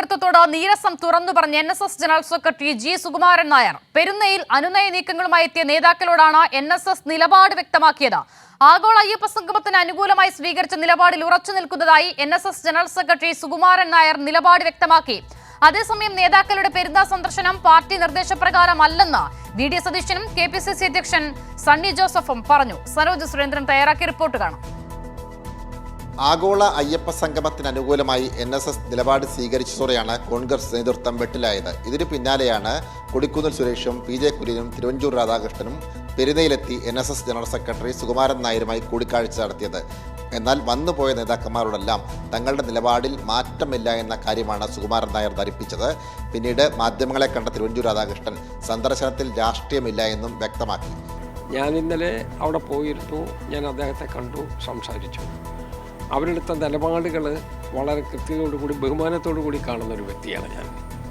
നേതൃത്വത്തോട് നീരസം തുറന്നു പറഞ്ഞ NSS general secretary G. Sukumaran Nair പെരുന്നയിൽ അനുനയ നീക്കങ്ങളുമായി എത്തിയ നേതാക്കളോടാണ് NSS നിലപാട് വ്യക്തമാക്കിയത്. ആഗോള അയ്യപ്പ സംഗമത്തിന് അനുകൂലമായി സ്വീകരിച്ച നിലപാടിൽ ഉറച്ചു നിൽക്കുന്നതായി NSS general secretary Sukumaran Nair നിലപാട് വ്യക്തമാക്കി. അതേസമയം നേതാക്കളുടെ പെരുന്നാൾ സന്ദർശനം പാർട്ടി നിർദ്ദേശപ്രകാരമല്ലെന്ന് VD സതീശനും KPCC അധ്യക്ഷൻ സണ്ണി ജോസഫും പറഞ്ഞു. സരോജ് സുരേന്ദ്രൻ തയ്യാറാക്കിയ റിപ്പോർട്ട് കാണാം. ആഗോള അയ്യപ്പ സംഗമത്തിന് അനുകൂലമായി NSS നിലപാട് സ്വീകരിച്ചതോടെയാണ് കോൺഗ്രസ് നേതൃത്വം വെട്ടിലായത്. ഇതിനു പിന്നാലെയാണ് കൊടിക്കുന്നിൽ സുരേഷും PJ കുര്യനും തിരുവഞ്ചൂർ രാധാകൃഷ്ണനും പെരുന്നയിലെത്തി NSS ജനറൽ സെക്രട്ടറി സുകുമാരൻ നായരുമായി കൂടിക്കാഴ്ച നടത്തിയത്. എന്നാൽ വന്നുപോയ നേതാക്കന്മാരോടെല്ലാം തങ്ങളുടെ നിലപാടിൽ മാറ്റമില്ല എന്ന കാര്യമാണ് സുകുമാരൻ നായർ ധരിപ്പിച്ചത്. പിന്നീട് മാധ്യമങ്ങളെ കണ്ട തിരുവഞ്ചൂർ രാധാകൃഷ്ണൻ സന്ദർശനത്തിൽ രാഷ്ട്രീയമില്ല എന്നും വ്യക്തമാക്കി. ഞാൻ ഇന്നലെ അവിടെ പോയിരുന്നു, ഞാൻ അദ്ദേഹത്തെ കണ്ടു, സംസാരിച്ചു. അവരെടുത്ത നിലപാടുകൾ വളരെ കൃത്യതയോടുകൂടി ബഹുമാനത്തോടു കൂടി കാണുന്ന ഒരു വ്യക്തിയാണ് ഞാൻ.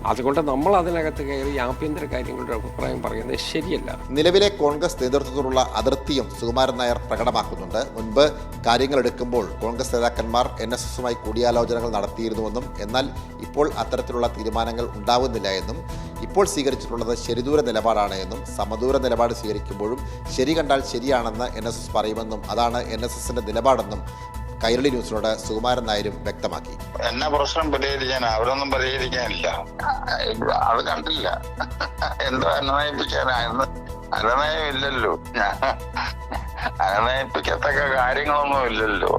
അതുകൊണ്ട് നമ്മൾ അതിനകത്ത് കയറി ആഭ്യന്തര കാര്യങ്ങളുടെ അഭിപ്രായം പറയുന്നത് ശരിയല്ല. നിലവിലെ കോൺഗ്രസ് നേതൃത്വത്തോടുള്ള അതിർത്തിയും സുകുമാരൻ നായർ പ്രകടമാക്കുന്നുണ്ട്. മുൻപ് കാര്യങ്ങൾ എടുക്കുമ്പോൾ കോൺഗ്രസ് നേതാക്കന്മാർ NSSുമായി കൂടിയാലോചനകൾ നടത്തിയിരുന്നുവെന്നും എന്നാൽ ഇപ്പോൾ അത്തരത്തിലുള്ള തീരുമാനങ്ങൾ ഉണ്ടാവുന്നില്ല എന്നും ഇപ്പോൾ സ്വീകരിച്ചിട്ടുള്ളത് ശരിദൂര നിലപാടാണ് എന്നും സമദൂര നിലപാട് സ്വീകരിക്കുമ്പോഴും ശരി കണ്ടാൽ ശരിയാണെന്ന് NSS പറയുമെന്നും അതാണ് NSSന്റെ നിലപാടെന്നും കൈരളി ന്യൂസിനോട് സുകുമാരൻ നായരും വ്യക്തമാക്കി. എന്നാ പ്രശ്നം പരിഹരിക്കാൻ അവരൊന്നും പരിഹരിക്കാനില്ല, അത് കണ്ടില്ല. എന്തോ അനുനയിപ്പിക്കാനായിരുന്നു, അനുനയമില്ലല്ലോ, അനുനയിപ്പിക്കത്തക്ക കാര്യങ്ങളൊന്നും ഇല്ലല്ലോ.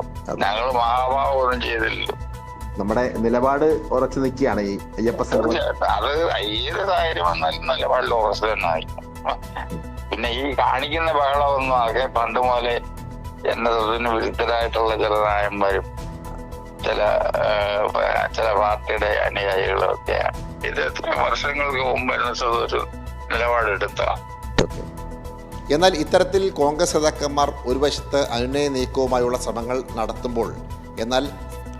ഞങ്ങൾ മഹാഭാവമൊന്നും ചെയ്തില്ലല്ലോ. നമ്മുടെ നിലപാട് ഉറച്ചു നിൽക്കുകയാണ് ഈ അയ്യപ്പ സംഗമം. അത് ഏത് കാര്യം വന്നാലും നിലപാടിൽ ഉറച്ചു തന്നെ ആയിരിക്കും. പിന്നെ ഈ കാണിക്കുന്ന ബഹളമൊന്നും ആകെ പണ്ട് പോലെ എന്നതിന് വിരുദ്ധരായിട്ടുള്ള ചില നായന്മാരും ചില പാർട്ടിയുടെ അനുയായികളും ഒക്കെയാണ്. ഇത് എത്രയും വർഷങ്ങൾക്ക് മുമ്പ് ഒരു നിലപാടെടുത്തതാണ്. എന്നാൽ ഇത്തരത്തിൽ കോൺഗ്രസ് നേതാക്കന്മാർ ഒരു വശത്ത് അനുനയ നീക്കവുമായുള്ള ശ്രമങ്ങൾ നടത്തുമ്പോൾ എന്നാൽ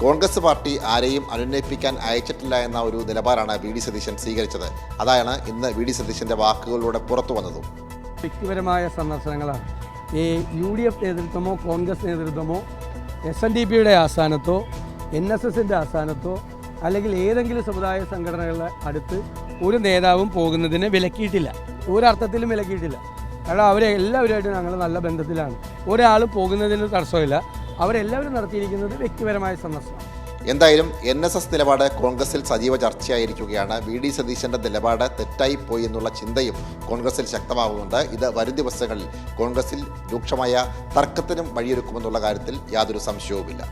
കോൺഗ്രസ് പാർട്ടി ആരെയും അനുനയിപ്പിക്കാൻ അയച്ചിട്ടില്ല എന്ന ഒരു നിലപാടാണ് VD സതീശൻ സ്വീകരിച്ചത്. അതാണ് ഇന്ന് VD സതീശൻ്റെ വാക്കുകളിലൂടെ പുറത്തു വന്നതും. വ്യക്തിപരമായ സന്ദർശനങ്ങളാണ്. ഈ UDF നേതൃത്വമോ കോൺഗ്രസ് നേതൃത്വമോ SNDPയുടെ ആസ്ഥാനത്തോ NSSൻ്റെ ആസ്ഥാനത്തോ അല്ലെങ്കിൽ ഏതെങ്കിലും സമുദായ സംഘടനകളുടെ അടുത്ത് ഒരു നേതാവും പോകുന്നതിന് വിലക്കിയിട്ടില്ല, ഒരർത്ഥത്തിലും വിലക്കിയിട്ടില്ല. കാരണം അവരെല്ലാവരുമായിട്ട് ഞങ്ങൾ നല്ല ബന്ധത്തിലാണ്. ഒരാളും പോകുന്നതിന് തടസ്സമില്ല. അവരെല്ലാവരും നടത്തിയിരിക്കുന്നത് വ്യക്തിപരമായ സന്ദർശനം. എന്തായാലും NSS നിലപാട് കോൺഗ്രസിൽ സജീവ ചർച്ചയായിരിക്കുകയാണ്. VD സതീശൻ്റെ നിലപാട് തെറ്റായിപ്പോയി എന്നുള്ള ചിന്തയും കോൺഗ്രസിൽ ശക്തമാവുന്നുണ്ട്. ഇത് വരും ദിവസങ്ങളിൽ കോൺഗ്രസിൽ രൂക്ഷമായ തർക്കത്തിനും വഴിയൊരുക്കുമെന്നുള്ള കാര്യത്തിൽ യാതൊരു സംശയവുമില്ല.